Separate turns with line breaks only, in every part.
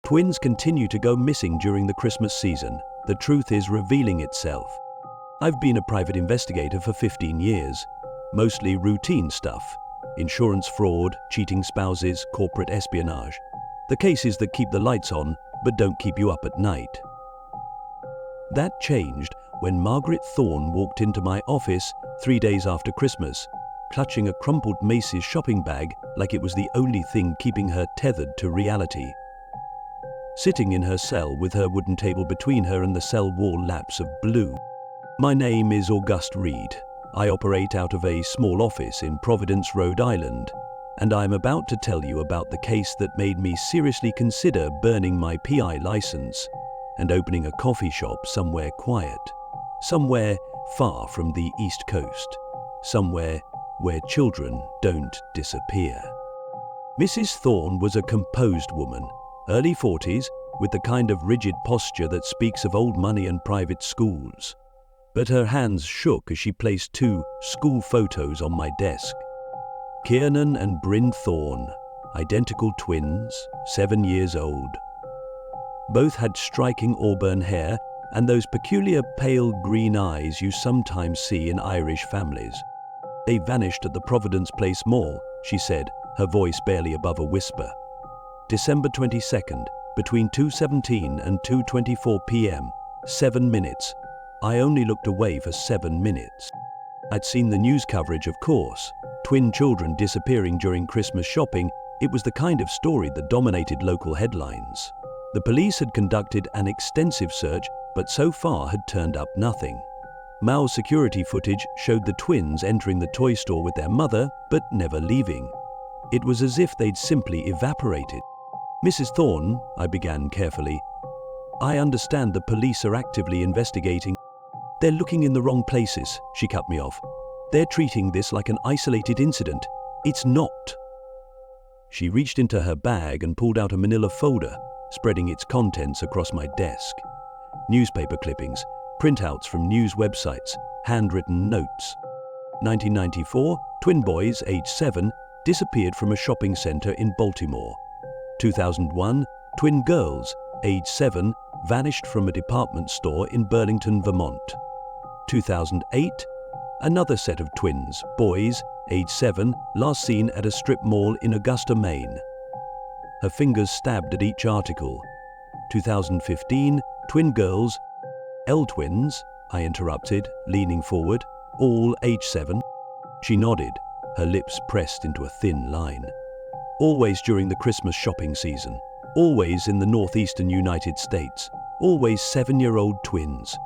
Twins continue to go missing during the Christmas season. The truth is revealing itself. I've been a private investigator for 15 years, mostly routine stuff. Insurance fraud, cheating spouses, corporate espionage. The cases that keep the lights on but don't keep you up at night. That changed when Margaret Thorne walked into my office 3 days after Christmas, clutching a crumpled Macy's shopping bag like it was the only thing keeping her tethered to reality. Sitting in her cell with her wooden table between her and the cell wall laps of blue. My name is August Reed. I operate out of a small office in Providence, Rhode Island, and I'm about to tell you about the case that made me seriously consider burning my PI license and opening a coffee shop somewhere quiet, somewhere far from the East Coast, somewhere where children don't disappear. Mrs. Thorne was a composed woman, early 40s, with the kind of rigid posture that speaks of old money and private schools. But her hands shook as she placed 2 school photos on my desk. Kiernan and Bryn Thorne, identical twins, 7 years old. Both had striking auburn hair and those peculiar pale green eyes you sometimes see in Irish families. They vanished at the Providence Place Mall, she said, her voice barely above a whisper. December 22nd, between 2:17 and 2:24 p.m., 7 minutes. I only looked away for 7 minutes. I'd seen the news coverage, of course. Twin children disappearing during Christmas shopping. It was the kind of story that dominated local headlines. The police had conducted an extensive search, but so far had turned up nothing. Mall security footage showed the twins entering the toy store with their mother, but never leaving. It was as if they'd simply evaporated. Mrs. Thorne, I began carefully, I understand the police are actively investigating. They're looking in the wrong places, she cut me off. They're treating this like an isolated incident. It's not. She reached into her bag and pulled out a manila folder, spreading its contents across my desk. Newspaper clippings, printouts from news websites, handwritten notes. 1994, twin boys, age 7, disappeared from a shopping center in Baltimore. 2001, twin girls, age 7, vanished from a department store in Burlington, Vermont. 2008, another set of twins, boys, age 7, last seen at a strip mall in Augusta, Maine. Her fingers stabbed at each article. 2015, twin girls, L-twins, I interrupted, leaning forward, all age 7. She nodded, her lips pressed into a thin line. Always during the Christmas shopping season, always in the northeastern United States, always 7-year-old twins.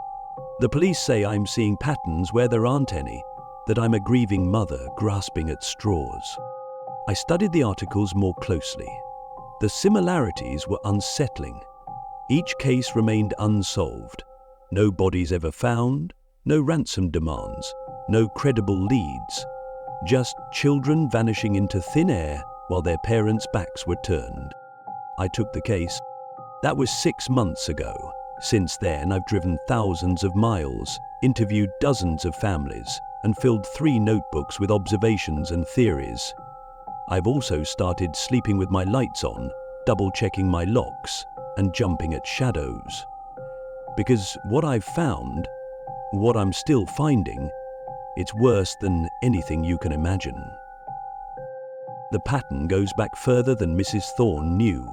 The police say I'm seeing patterns where there aren't any, that I'm a grieving mother grasping at straws. I studied the articles more closely. The similarities were unsettling. Each case remained unsolved. No bodies ever found, no ransom demands, no credible leads. Just children vanishing into thin air while their parents' backs were turned. I took the case. That was 6 months ago. Since then, I've driven thousands of miles, interviewed dozens of families, and filled 3 notebooks with observations and theories. I've also started sleeping with my lights on, double-checking my locks, and jumping at shadows. Because what I've found, what I'm still finding, it's worse than anything you can imagine. The pattern goes back further than Mrs. Thorne knew,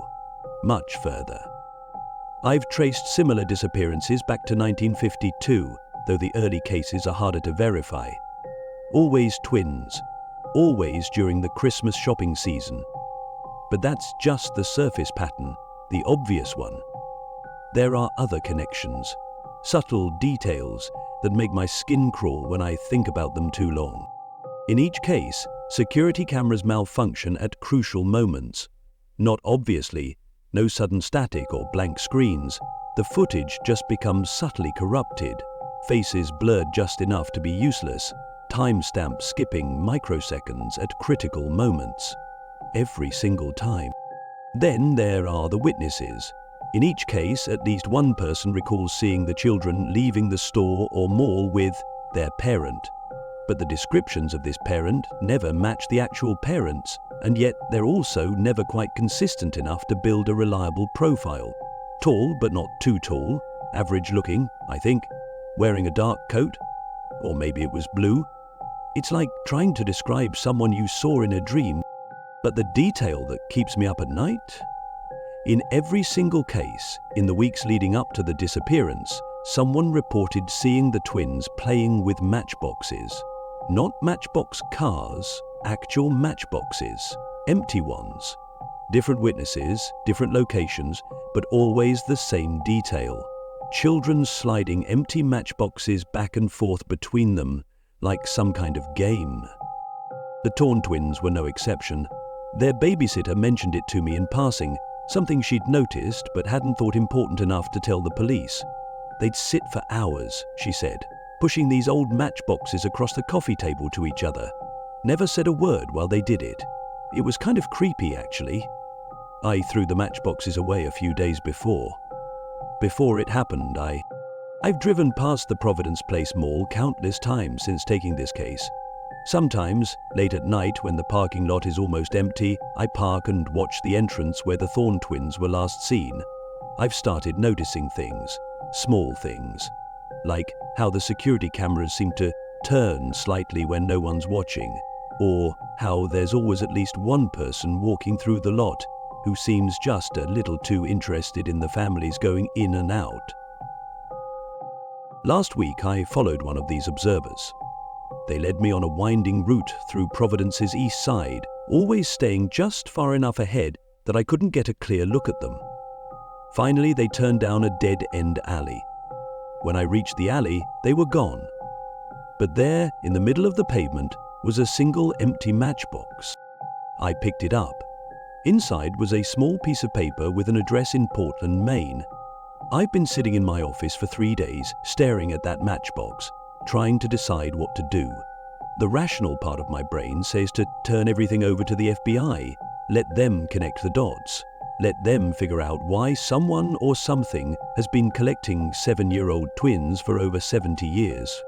much further. I've traced similar disappearances back to 1952, though the early cases are harder to verify. Always twins, always during the Christmas shopping season. But that's just the surface pattern, the obvious one. There are other connections, subtle details that make my skin crawl when I think about them too long. In each case, security cameras malfunction at crucial moments. Not obviously, no sudden static or blank screens. The footage just becomes subtly corrupted, faces blurred just enough to be useless, timestamps skipping microseconds at critical moments. Every single time. Then there are the witnesses. In each case, at least one person recalls seeing the children leaving the store or mall with their parent. But the descriptions of this parent never match the actual parents, and yet they're also never quite consistent enough to build a reliable profile. Tall but not too tall, average looking, I think, wearing a dark coat, or maybe it was blue. It's like trying to describe someone you saw in a dream, but the detail that keeps me up at night? In every single case, in the weeks leading up to the disappearance, someone reported seeing the twins playing with matchboxes. Not matchbox cars, actual matchboxes, empty ones. Different witnesses, different locations, but always the same detail. Children sliding empty matchboxes back and forth between them, like some kind of game. The Torn twins were no exception. Their babysitter mentioned it to me in passing, something she'd noticed but hadn't thought important enough to tell the police. They'd sit for hours, she said, pushing these old matchboxes across the coffee table to each other. Never said a word while they did it. It was kind of creepy, actually. I threw the matchboxes away a few days before. Before it happened, I've driven past the Providence Place Mall countless times since taking this case. Sometimes, late at night when the parking lot is almost empty, I park and watch the entrance where the Thorne twins were last seen. I've started noticing things, small things, like how the security cameras seem to turn slightly when no one's watching, or how there's always at least one person walking through the lot who seems just a little too interested in the families going in and out. Last week I followed one of these observers. They led me on a winding route through Providence's east side, always staying just far enough ahead that I couldn't get a clear look at them. Finally, they turned down a dead-end alley. When I reached the alley, they were gone. But there, in the middle of the pavement, was a single empty matchbox. I picked it up. Inside was a small piece of paper with an address in Portland, Maine. I've been sitting in my office for 3 days, staring at that matchbox, trying to decide what to do. The rational part of my brain says to turn everything over to the FBI, let them connect the dots, let them figure out why someone or something has been collecting 7-year-old twins for over 70 years.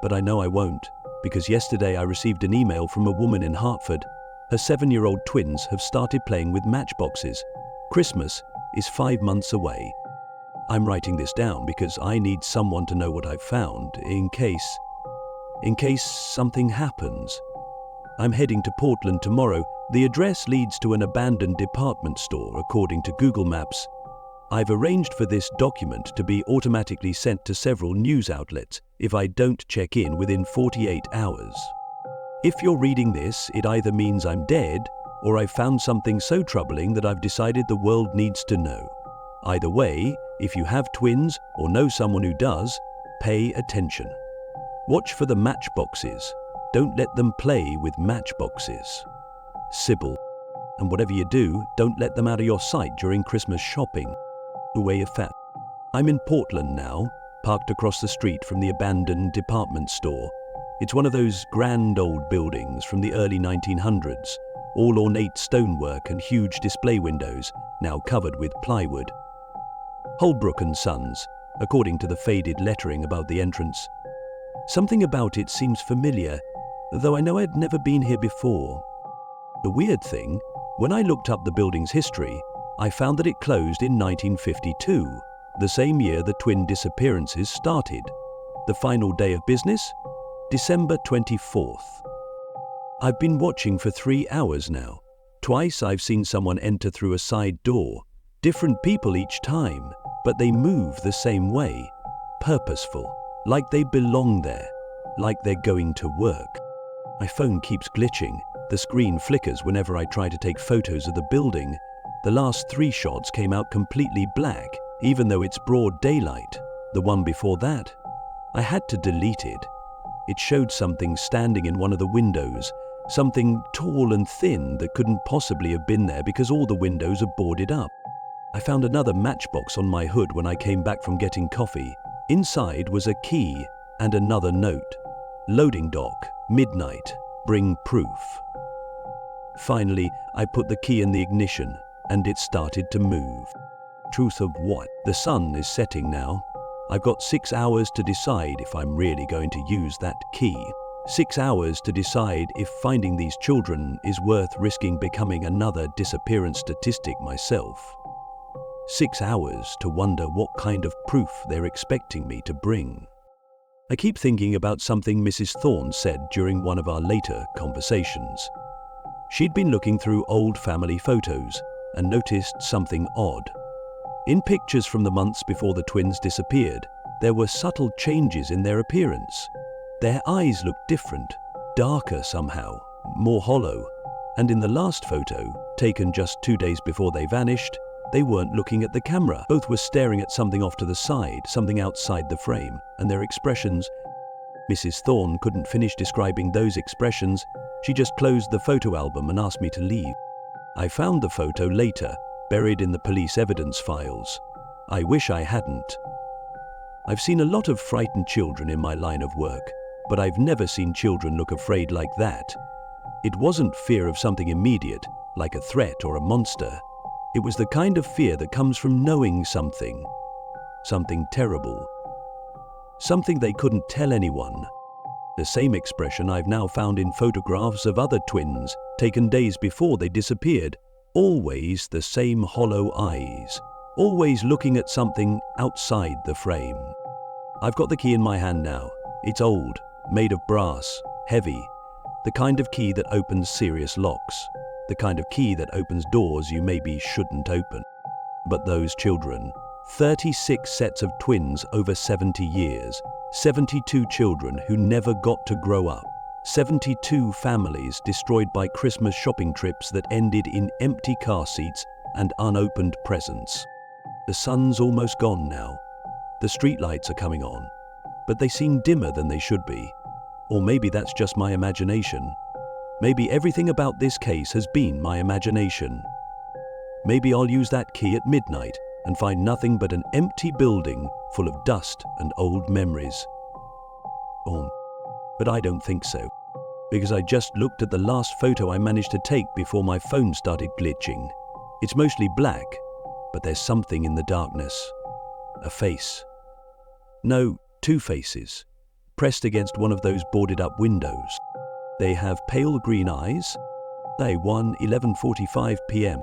But I know I won't, because yesterday I received an email from a woman in Hartford. Her 7-year-old twins have started playing with matchboxes. Christmas is 5 months away. I'm writing this down because I need someone to know what I've found in case something happens. I'm heading to Portland tomorrow. The address leads to an abandoned department store, according to Google Maps. I've arranged for this document to be automatically sent to several news outlets if I don't check in within 48 hours. If you're reading this, it either means I'm dead or I've found something so troubling that I've decided the world needs to know. Either way, if you have twins or know someone who does, pay attention. Watch for the matchboxes. Don't let them play with matchboxes. Sybil. And whatever you do, don't let them out of your sight during Christmas shopping. Away of fat. I'm in Portland now, parked across the street from the abandoned department store. It's one of those grand old buildings from the early 1900s, all ornate stonework and huge display windows, now covered with plywood. Holbrook Sons, according to the faded lettering above the entrance. Something about it seems familiar, though I know I'd never been here before. The weird thing, when I looked up the building's history, I found that it closed in 1952, the same year the twin disappearances started. The final day of business? December 24th. I've been watching for 3 hours now. Twice I've seen someone enter through a side door. Different people each time, but they move the same way. Purposeful, like they belong there, like they're going to work. My phone keeps glitching. The screen flickers whenever I try to take photos of the building. The last 3 shots came out completely black, even though it's broad daylight. The one before that, I had to delete it. It showed something standing in one of the windows, something tall and thin that couldn't possibly have been there because all the windows are boarded up. I found another matchbox on my hood when I came back from getting coffee. Inside was a key and another note. Loading dock, midnight, bring proof. Finally, I put the key in the ignition and it started to move. Truth of what? The sun is setting now. I've got 6 hours to decide if I'm really going to use that key. 6 hours to decide if finding these children is worth risking becoming another disappearance statistic myself. 6 hours to wonder what kind of proof they're expecting me to bring. I keep thinking about something Mrs. Thorne said during one of our later conversations. She'd been looking through old family photos and noticed something odd. In pictures from the months before the twins disappeared, there were subtle changes in their appearance. Their eyes looked different, darker somehow, more hollow, and in the last photo, taken just 2 days before they vanished, they weren't looking at the camera. Both were staring at something off to the side, something outside the frame, and their expressions. Mrs. Thorne couldn't finish describing those expressions. She just closed the photo album and asked me to leave. I found the photo later, buried in the police evidence files. I wish I hadn't. I've seen a lot of frightened children in my line of work, but I've never seen children look afraid like that. It wasn't fear of something immediate, like a threat or a monster. It was the kind of fear that comes from knowing something terrible, something they couldn't tell anyone. The same expression I've now found in photographs of other twins taken days before they disappeared. Always the same hollow eyes, always looking at something outside the frame. I've got the key in my hand now. It's old, made of brass, heavy, the kind of key that opens serious locks, the kind of key that opens doors you maybe shouldn't open. But those children, 36 sets of twins over 70 years, 72 children who never got to grow up, 72 families destroyed by Christmas shopping trips that ended in empty car seats and unopened presents. The sun's almost gone now. The streetlights are coming on, but they seem dimmer than they should be. Or maybe that's just my imagination. Maybe everything about this case has been my imagination. Maybe I'll use that key at midnight and find nothing but an empty building full of dust and old memories. But I don't think so, because I just looked at the last photo I managed to take before my phone started glitching. It's mostly black, but there's something in the darkness. A face. No, 2 faces, pressed against one of those boarded up windows. They have pale green eyes. Day 11:45 p.m.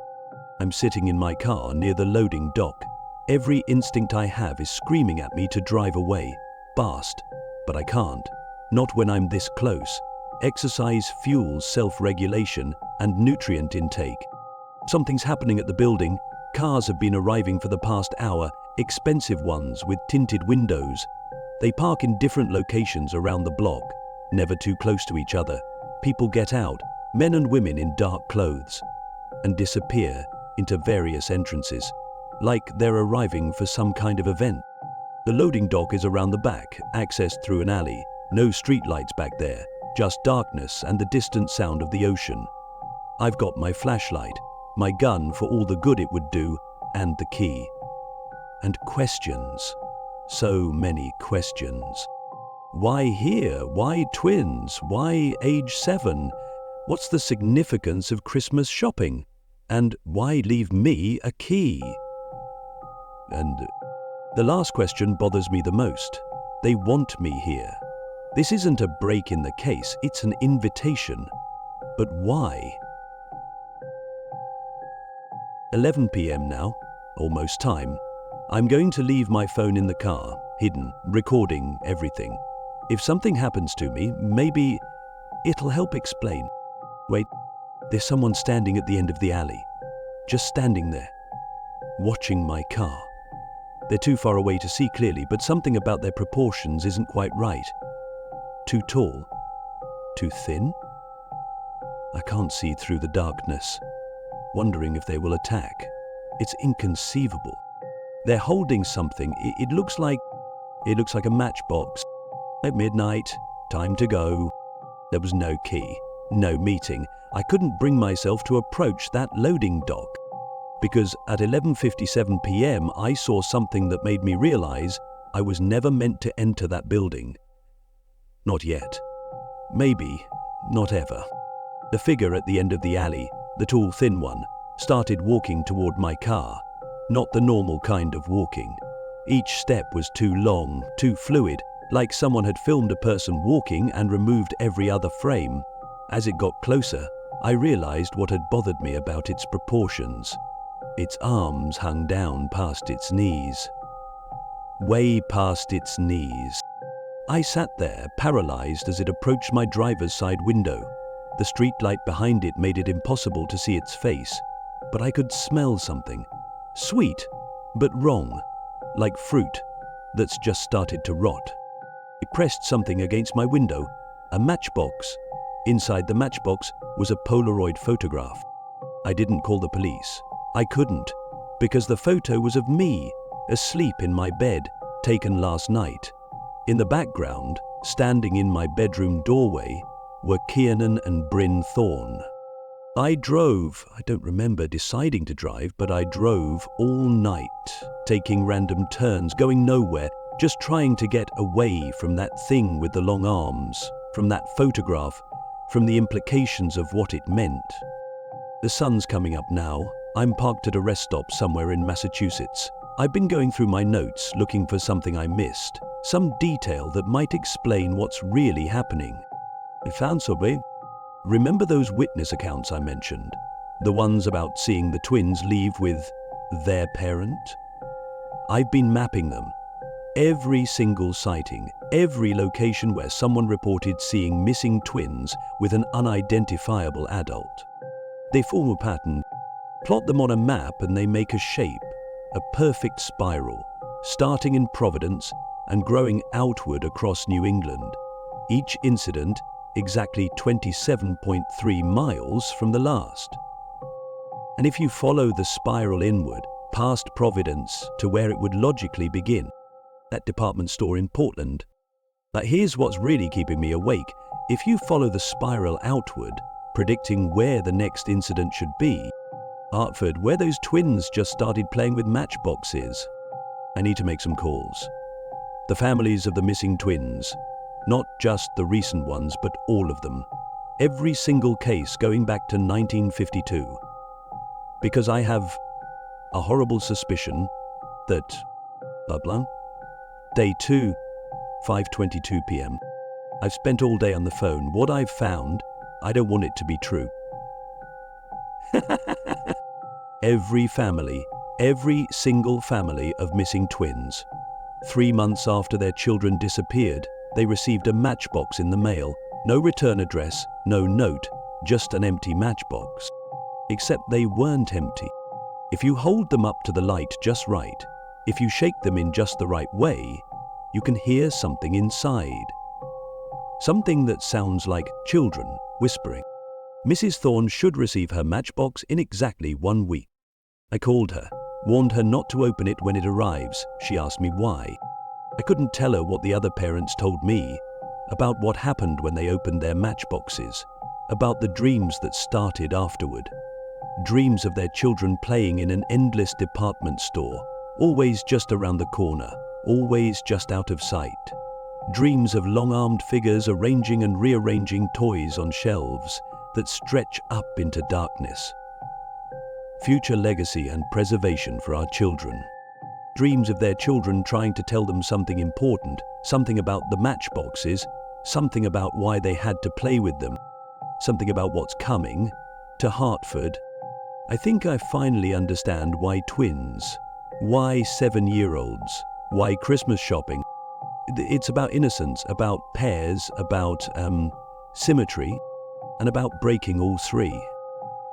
I'm sitting in my car near the loading dock. Every instinct I have is screaming at me to drive away, fast, but I can't. Not when I'm this close. Exercise fuels self-regulation and nutrient intake. Something's happening at the building. Cars have been arriving for the past hour, expensive ones with tinted windows. They park in different locations around the block, never too close to each other. People get out, men and women in dark clothes, and disappear into various entrances, like they're arriving for some kind of event. The loading dock is around the back, accessed through an alley. No streetlights back there, just darkness and the distant sound of the ocean. I've got my flashlight, my gun for all the good it would do, and the key. And questions. So many questions. Why here? Why twins? Why age 7? What's the significance of Christmas shopping? And why leave me a key? And the last question bothers me the most. They want me here. This isn't a break in the case, it's an invitation. But why? 11 p.m. now, almost time. I'm going to leave my phone in the car, hidden, recording everything. If something happens to me, maybe it'll help explain. Wait, there's someone standing at the end of the alley. Just standing there, watching my car. They're too far away to see clearly, but something about their proportions isn't quite right. Too tall? Too thin? I can't see through the darkness, wondering if they will attack. It's inconceivable. They're holding something. It looks like a matchbox. At midnight, time to go. There was no key, no meeting. I couldn't bring myself to approach that loading dock, because at 11:57 p.m. I saw something that made me realize I was never meant to enter that building. Not yet. Maybe not ever. The figure at the end of the alley, the tall, thin one, started walking toward my car. Not the normal kind of walking. Each step was too long, too fluid, like someone had filmed a person walking and removed every other frame. As it got closer, I realized what had bothered me about its proportions. Its arms hung down past its knees. Way past its knees. I sat there, paralyzed as it approached my driver's side window. The street light behind it made it impossible to see its face, but I could smell something. Sweet, but wrong, like fruit that's just started to rot. It pressed something against my window, a matchbox. Inside the matchbox was a Polaroid photograph. I didn't call the police. I couldn't, because the photo was of me, asleep in my bed, taken last night. In the background, standing in my bedroom doorway, were Kiernan and Bryn Thorne. I don't remember deciding to drive, but I drove all night, taking random turns, going nowhere, just trying to get away from that thing with the long arms, from that photograph, from the implications of what it meant. The sun's coming up now. I'm parked at a rest stop somewhere in Massachusetts. I've been going through my notes looking for something I missed, some detail that might explain what's really happening. I found something. Remember those witness accounts I mentioned? The ones about seeing the twins leave with their parent? I've been mapping them. Every single sighting, every location where someone reported seeing missing twins with an unidentifiable adult. They form a pattern, plot them on a map, and they make a shape, a perfect spiral, starting in Providence and growing outward across New England. Each incident exactly 27.3 miles from the last. And if you follow the spiral inward, past Providence to where it would logically begin, that department store in Portland. But here's what's really keeping me awake. If you follow the spiral outward, predicting where the next incident should be, Hartford, where those twins just started playing with matchboxes. I need to make some calls. The families of the missing twins, not just the recent ones, but all of them. Every single case going back to 1952. Because I have a horrible suspicion that, blah blah. Day 2, 5:22 p.m. I've spent all day on the phone. What I've found, I don't want it to be true. Every family, every single family of missing twins. 3 months after their children disappeared, they received a matchbox in the mail. No return address, no note, just an empty matchbox. Except they weren't empty. If you hold them up to the light just right, if you shake them in just the right way, you can hear something inside. Something that sounds like children whispering. Mrs. Thorne should receive her matchbox in exactly 1 week. I called her, warned her not to open it when it arrives. She asked me why. I couldn't tell her what the other parents told me, about what happened when they opened their matchboxes, about the dreams that started afterward. Dreams of their children playing in an endless department store, always just around the corner, always just out of sight. Dreams of long-armed figures arranging and rearranging toys on shelves that stretch up into darkness. Future legacy and preservation for our children. Dreams of their children trying to tell them something important, something about the matchboxes, something about why they had to play with them, something about what's coming to Hartford. I think I finally understand why twins, why 7-year-olds, why Christmas shopping. It's about innocence, about pairs, about symmetry, and about breaking all three.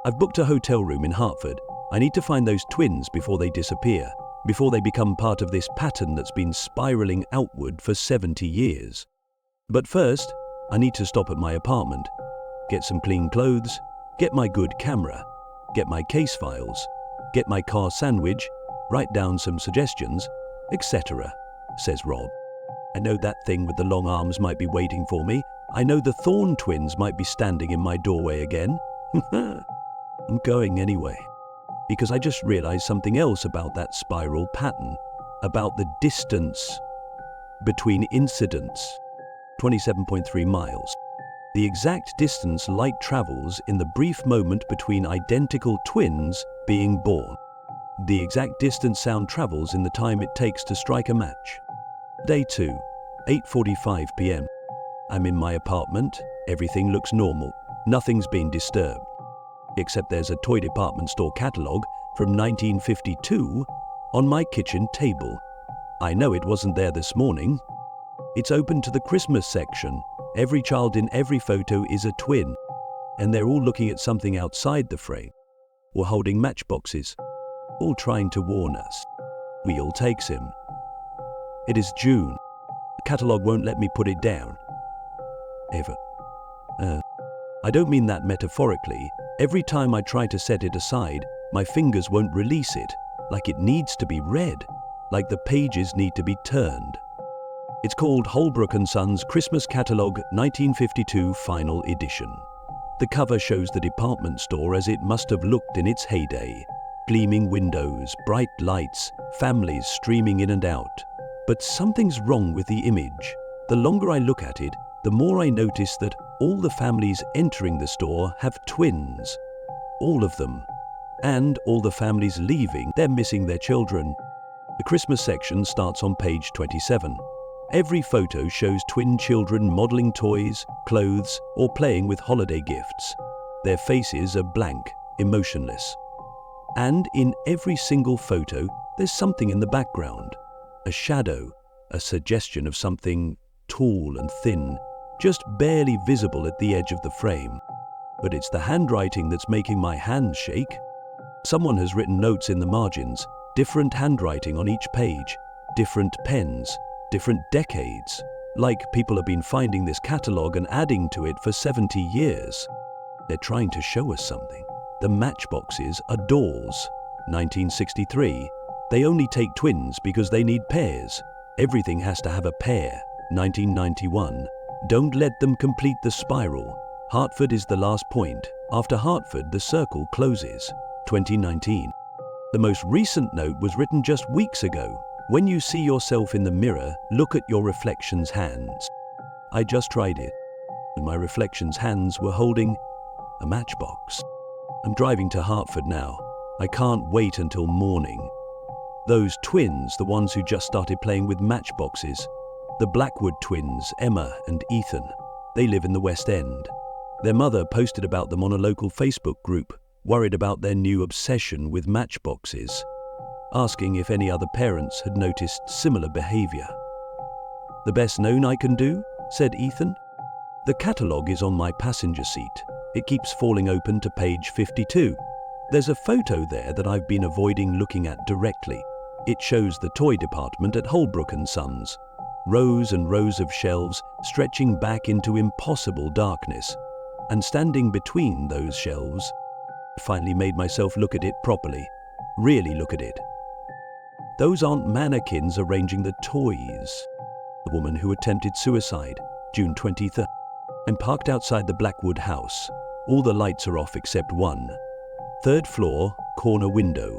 I've booked a hotel room in Hartford. I need to find those twins before they disappear, before they become part of this pattern that's been spiraling outward for 70 years. But first, I need to stop at my apartment, get some clean clothes, get my good camera, get my case files, get my car sandwich, write down some suggestions, etc., says Rob. I know that thing with the long arms might be waiting for me. I know the Thorne twins might be standing in my doorway again. I'm going anyway, because I just realized something else about that spiral pattern, about the distance between incidents, 27.3 miles. The exact distance light travels in the brief moment between identical twins being born. The exact distance sound travels in the time it takes to strike a match. Day 2, 8:45 p.m. I'm in my apartment. Everything looks normal. Nothing's been disturbed. Except there's a toy department store catalogue from 1952 on my kitchen table. I know it wasn't there this morning. It's open to the Christmas section. Every child in every photo is a twin, and they're all looking at something outside the frame, or holding matchboxes, all trying to warn us. Wheel takes him. It is June. The catalogue won't let me put it down. Ever. I don't mean that metaphorically. Every time I try to set it aside, my fingers won't release it, like it needs to be read, like the pages need to be turned. It's called Holbrook Sons Christmas Catalogue 1952 Final Edition. The cover shows the department store as it must have looked in its heyday. Gleaming windows, bright lights, families streaming in and out. But something's wrong with the image. The longer I look at it, the more I notice that all the families entering the store have twins. All of them. And all the families leaving, they're missing their children. The Christmas section starts on page 27. Every photo shows twin children modeling toys, clothes, or playing with holiday gifts. Their faces are blank, emotionless. And in every single photo, there's something in the background. A shadow, a suggestion of something tall and thin, just barely visible at the edge of the frame. But it's the handwriting that's making my hands shake. Someone has written notes in the margins, different handwriting on each page, different pens, different decades, like people have been finding this catalogue and adding to it for 70 years. They're trying to show us something. The matchboxes are dolls. 1963. They only take twins because they need pairs. Everything has to have a pair. 1991. Don't let them complete the spiral. Hartford is the last point. After Hartford, the circle closes. 2019. The most recent note was written just weeks ago. When you see yourself in the mirror, look at your reflection's hands. I just tried it, and my reflection's hands were holding a matchbox. I'm driving to Hartford now. I can't wait until morning. Those twins, the ones who just started playing with matchboxes, the Blackwood twins, Emma and Ethan, they live in the West End. Their mother posted about them on a local Facebook group, worried about their new obsession with matchboxes, asking if any other parents had noticed similar behavior. "The best known I can do?" said Ethan. "The catalogue is on my passenger seat. It keeps falling open to page 52. There's a photo there that I've been avoiding looking at directly. It shows the toy department at Holbrook Sons. Rows and rows of shelves stretching back into impossible darkness. And standing between those shelves, I finally made myself look at it properly. Really look at it. Those aren't mannequins arranging the toys. The woman who attempted suicide, June 23rd. I'm parked outside the Blackwood house. All the lights are off except one. Third floor, corner window.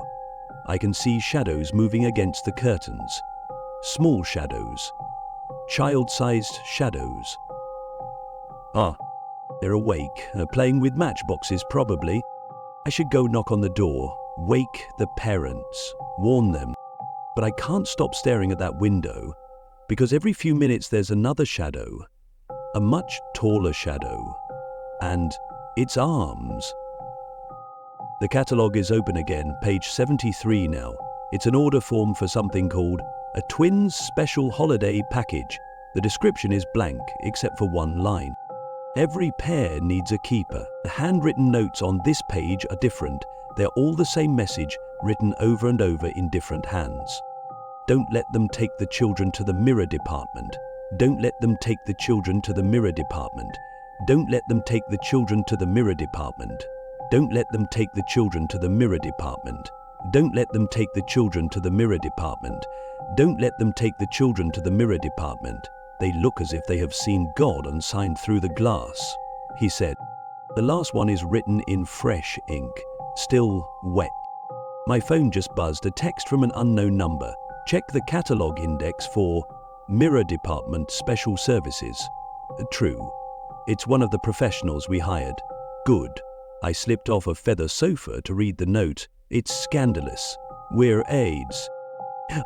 I can see shadows moving against the curtains. Small shadows. Child-sized shadows. They're awake, playing with matchboxes probably. I should go knock on the door, wake the parents, warn them. But I can't stop staring at that window, because every few minutes there's another shadow, a much taller shadow, and its arms. The catalogue is open again, page 73 now. It's an order form for something called a Twins Special Holiday Package. The description is blank, except for one line. Every pair needs a keeper. The handwritten notes on this page are different. They're all the same message, written over and over in different hands. Don't let them take the children to the mirror department. Don't let them take the children to the mirror department. Don't let them take the children to the mirror department. Don't let them take the children to the mirror department. Don't let them take the children to the mirror department. Don't let them take the children to the mirror department. They look as if they have seen God unsigned through the glass, he said. The last one is written in fresh ink, still wet. My phone just buzzed, a text from an unknown number. Check the catalogue index for Mirror Department Special Services. True. It's one of the professionals we hired. Good. I slipped off a feather sofa to read the note. It's scandalous. We're aides.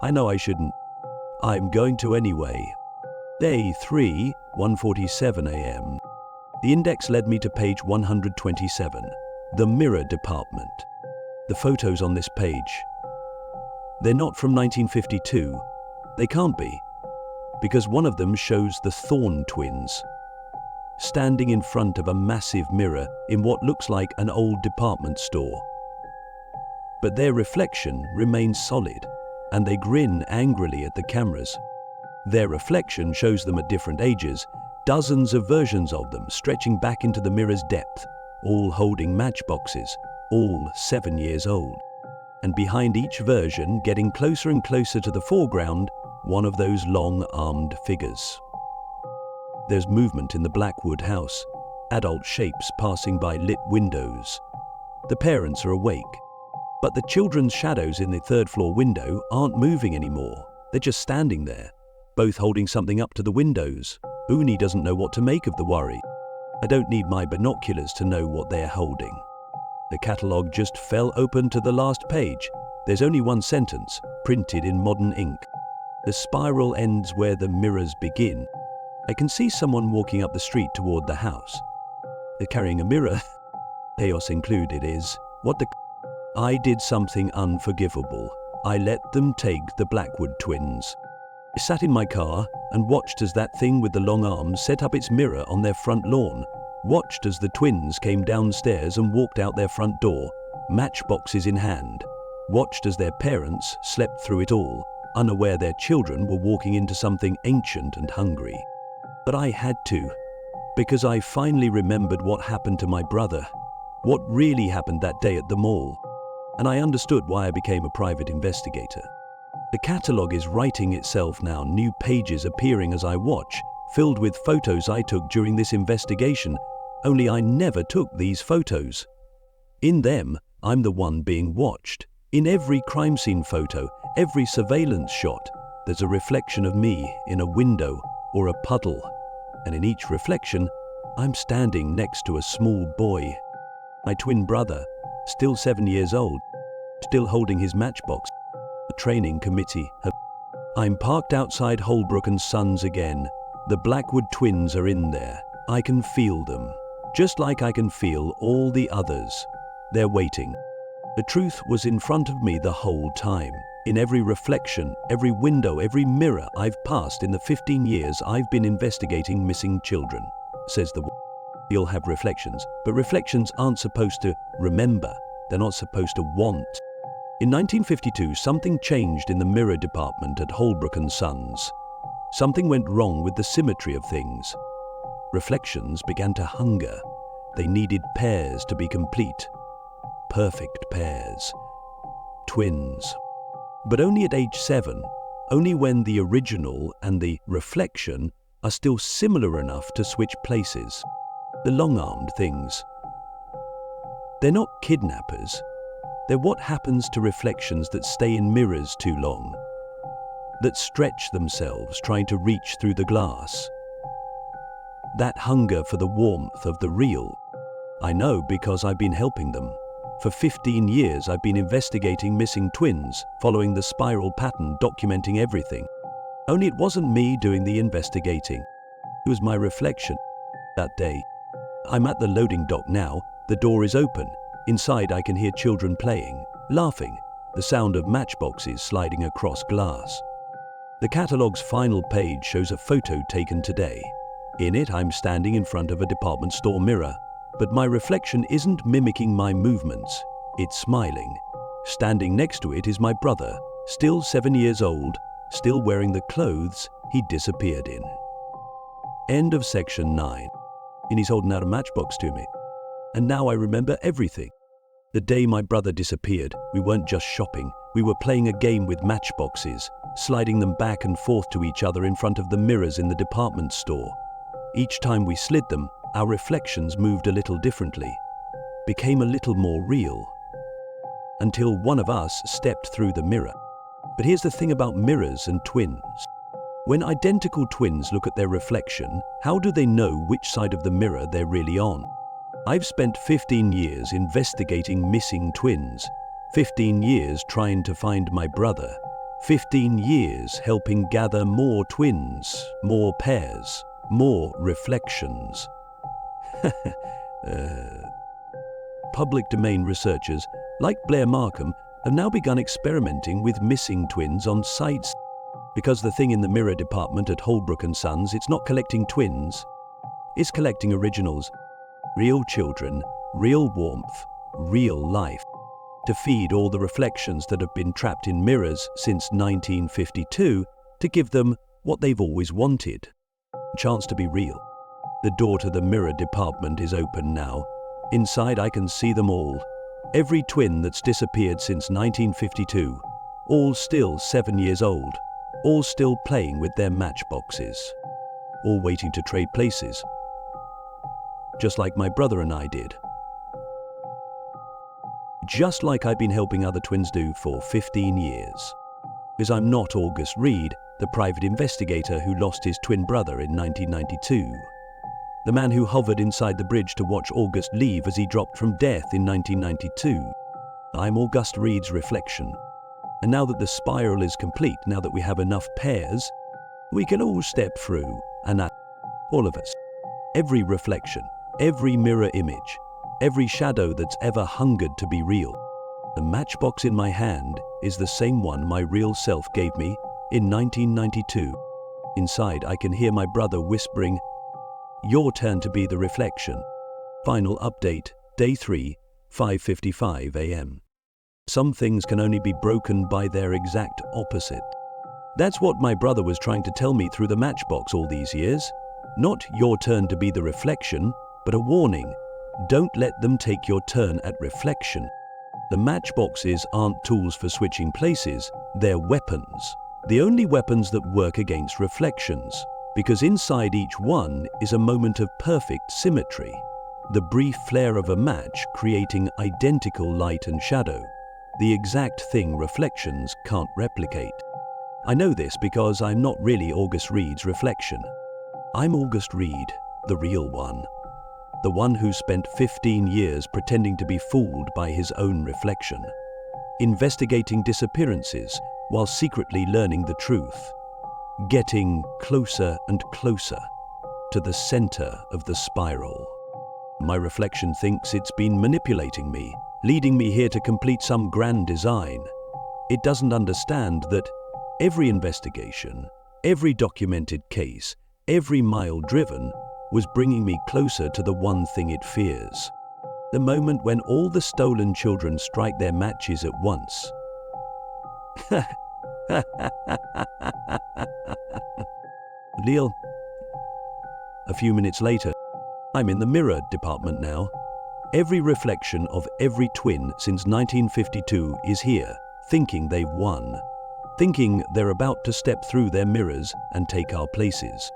I know I shouldn't. I'm going to anyway. Day 3, 1:47 a.m. The index led me to page 127, the mirror department. The photos on this page, they're not from 1952. They can't be, because one of them shows the Thorne twins, standing in front of a massive mirror in what looks like an old department store. But their reflection remains solid, and they grin angrily at the cameras. Their reflection shows them at different ages, dozens of versions of them stretching back into the mirror's depth, all holding matchboxes, all 7 years old. And behind each version, getting closer and closer to the foreground, one of those long-armed figures. There's movement in the Blackwood house, adult shapes passing by lit windows. The parents are awake, but the children's shadows in the third-floor window aren't moving anymore. They're just standing there, both holding something up to the windows. Uni doesn't know what to make of the worry. I don't need my binoculars to know what they're holding. The catalogue just fell open to the last page. There's only one sentence, printed in modern ink. The spiral ends where the mirrors begin. I can see someone walking up the street toward the house. They're carrying a mirror. Chaos included is, what the... I did something unforgivable. I let them take the Blackwood twins. I sat in my car and watched as that thing with the long arms set up its mirror on their front lawn. Watched as the twins came downstairs and walked out their front door, matchboxes in hand. Watched as their parents slept through it all, unaware their children were walking into something ancient and hungry. But I had to, because I finally remembered what happened to my brother, what really happened that day at the mall, and I understood why I became a private investigator. The catalogue is writing itself now, new pages appearing as I watch, filled with photos I took during this investigation, only I never took these photos. In them, I'm the one being watched. In every crime scene photo, every surveillance shot, there's a reflection of me in a window or a puddle, and in each reflection, I'm standing next to a small boy. My twin brother, still 7 years old, still holding his matchbox. The training committee. I'm parked outside Holbrook Sons again. The Blackwood twins are in there. I can feel them, just like I can feel all the others. They're waiting. The truth was in front of me the whole time. In every reflection, every window, every mirror I've passed in the 15 years I've been investigating missing children, says the woman. You'll have reflections, but reflections aren't supposed to remember. They're not supposed to want. In 1952, something changed in the mirror department at Holbrook Sons. Something went wrong with the symmetry of things. Reflections began to hunger. They needed pairs to be complete. Perfect pairs. Twins. But only at age 7, only when the original and the reflection are still similar enough to switch places. The long-armed things. They're not kidnappers. They're what happens to reflections that stay in mirrors too long, that stretch themselves trying to reach through the glass. That hunger for the warmth of the real. I know because I've been helping them. For 15 years I've been investigating missing twins, following the spiral pattern, documenting everything. Only it wasn't me doing the investigating. It was my reflection that day. I'm at the loading dock now. The door is open. Inside I can hear children playing, laughing, the sound of matchboxes sliding across glass. The catalogue's final page shows a photo taken today. In it I'm standing in front of a department store mirror, but my reflection isn't mimicking my movements, it's smiling. Standing next to it is my brother, still 7 years old, still wearing the clothes he disappeared in. End of section 9. And he's holding out a matchbox to me. And now I remember everything. The day my brother disappeared, we weren't just shopping, we were playing a game with matchboxes, sliding them back and forth to each other in front of the mirrors in the department store. Each time we slid them, our reflections moved a little differently, became a little more real, until one of us stepped through the mirror. But here's the thing about mirrors and twins. When identical twins look at their reflection, how do they know which side of the mirror they're really on? I've spent 15 years investigating missing twins, 15 years trying to find my brother, 15 years helping gather more twins, more pairs, more reflections. Public domain researchers, like Blair Markham, have now begun experimenting with missing twins on sites. Because the thing in the mirror department at Holbrook Sons, it's not collecting twins, it's collecting originals. Real children, real warmth, real life. To feed all the reflections that have been trapped in mirrors since 1952, to give them what they've always wanted. A chance to be real. The door to the mirror department is open now. Inside I can see them all. Every twin that's disappeared since 1952. All still 7 years old. All still playing with their matchboxes. All waiting to trade places. Just like my brother and I did. Just like I've been helping other twins do for 15 years. Because I'm not August Reed, the private investigator who lost his twin brother in 1992. The man who hovered inside the bridge to watch August leave as he dropped from death in 1992. I'm August Reed's reflection. And now that the spiral is complete, now that we have enough pairs, we can all step through, and that, all of us. Every reflection, every mirror image, every shadow that's ever hungered to be real. The matchbox in my hand is the same one my real self gave me in 1992. Inside, I can hear my brother whispering, "Your turn to be the reflection." Final update, Day 3, 5:55 a.m. Some things can only be broken by their exact opposite. That's what my brother was trying to tell me through the matchbox all these years. Not your turn to be the reflection, but a warning. Don't let them take your turn at reflection. The matchboxes aren't tools for switching places, they're weapons. The only weapons that work against reflections, because inside each one is a moment of perfect symmetry. The brief flare of a match creating identical light and shadow, the exact thing reflections can't replicate. I know this because I'm not really August Reed's reflection. I'm August Reed, the real one. The one who spent 15 years pretending to be fooled by his own reflection, investigating disappearances while secretly learning the truth, getting closer and closer to the center of the spiral. My reflection thinks it's been manipulating me, leading me here to complete some grand design. It doesn't understand that every investigation, every documented case, every mile driven was bringing me closer to the one thing it fears. The moment when all the stolen children strike their matches at once. Leo. A few minutes later, I'm in the mirror department now. Every reflection of every twin since 1952 is here, thinking they've won. Thinking they're about to step through their mirrors and take our places.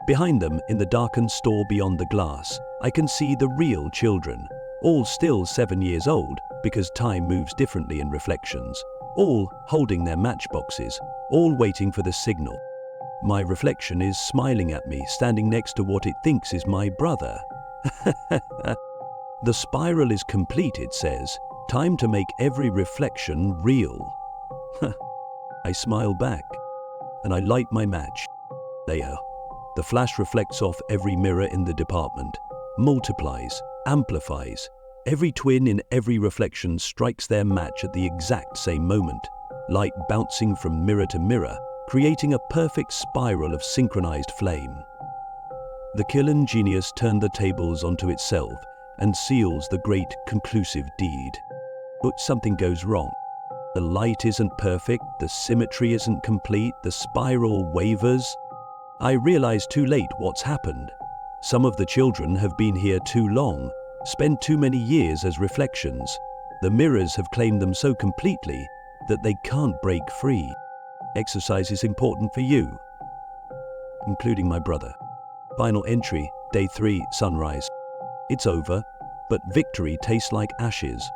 Behind them, in the darkened store beyond the glass, I can see the real children, all still 7 years old because time moves differently in reflections, all holding their matchboxes, all waiting for the signal. My reflection is smiling at me, standing next to what it thinks is my brother. The spiral is complete, it says. Time to make every reflection real. I smile back, and I light my match. There. The flash reflects off every mirror in the department, multiplies, amplifies. Every twin in every reflection strikes their match at the exact same moment, light bouncing from mirror to mirror, creating a perfect spiral of synchronized flame. The killing genius turned the tables onto itself and seals the great conclusive deed. But something goes wrong. The light isn't perfect, the symmetry isn't complete, the spiral wavers. I realize too late what's happened. Some of the children have been here too long, spent too many years as reflections. The mirrors have claimed them so completely that they can't break free. Exercise is important for you, including my brother. Final entry, Day 3, sunrise. It's over, but victory tastes like ashes.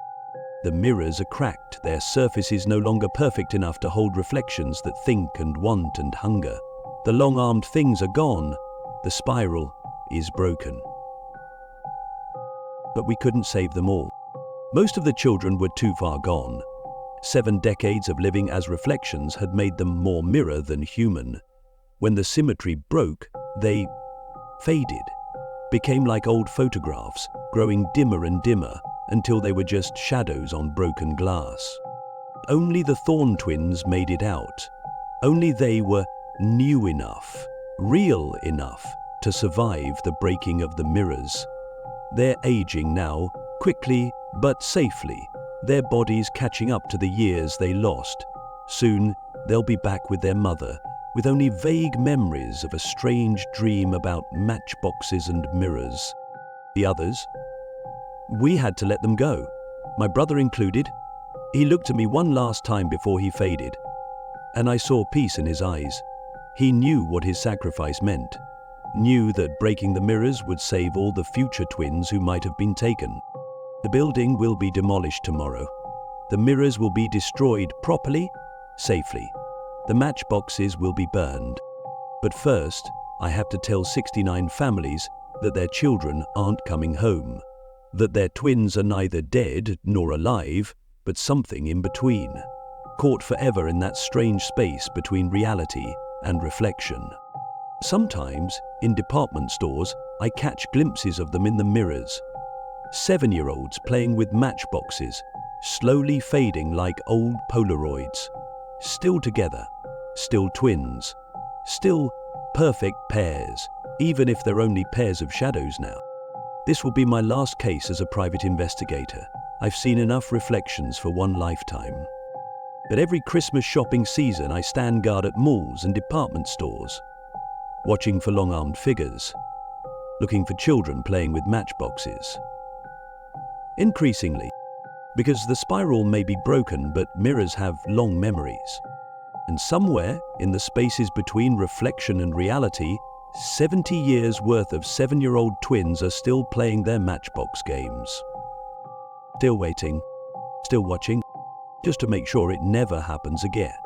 The mirrors are cracked, their surface is no longer perfect enough to hold reflections that think and want and hunger. The long-armed things are gone. The spiral is broken. But we couldn't save them all. Most of the children were too far gone. 7 decades of living as reflections had made them more mirror than human. When the symmetry broke, they faded, became like old photographs, growing dimmer and dimmer until they were just shadows on broken glass. Only the Thorn twins made it out. Only they were new enough, real enough to survive the breaking of the mirrors. They're aging now, quickly but safely, their bodies catching up to the years they lost. Soon, they'll be back with their mother, with only vague memories of a strange dream about matchboxes and mirrors. The others? We had to let them go, my brother included. He looked at me one last time before he faded, and I saw peace in his eyes. He knew what his sacrifice meant, knew that breaking the mirrors would save all the future twins who might have been taken. The building will be demolished tomorrow. The mirrors will be destroyed properly, safely. The matchboxes will be burned. But first, I have to tell 69 families that their children aren't coming home, that their twins are neither dead nor alive, but something in between, caught forever in that strange space between reality and reflection. Sometimes, in department stores, I catch glimpses of them in the mirrors. 7-year-olds playing with matchboxes, slowly fading like old Polaroids. Still together, still twins, still perfect pairs, even if they're only pairs of shadows now. This will be my last case as a private investigator. I've seen enough reflections for one lifetime. But every Christmas shopping season I stand guard at malls and department stores, watching for long-armed figures, looking for children playing with matchboxes. Increasingly, because the spiral may be broken, but mirrors have long memories. And somewhere in the spaces between reflection and reality, 70 years worth of 7-year-old twins are still playing their matchbox games. Still waiting, still watching, just to make sure it never happens again.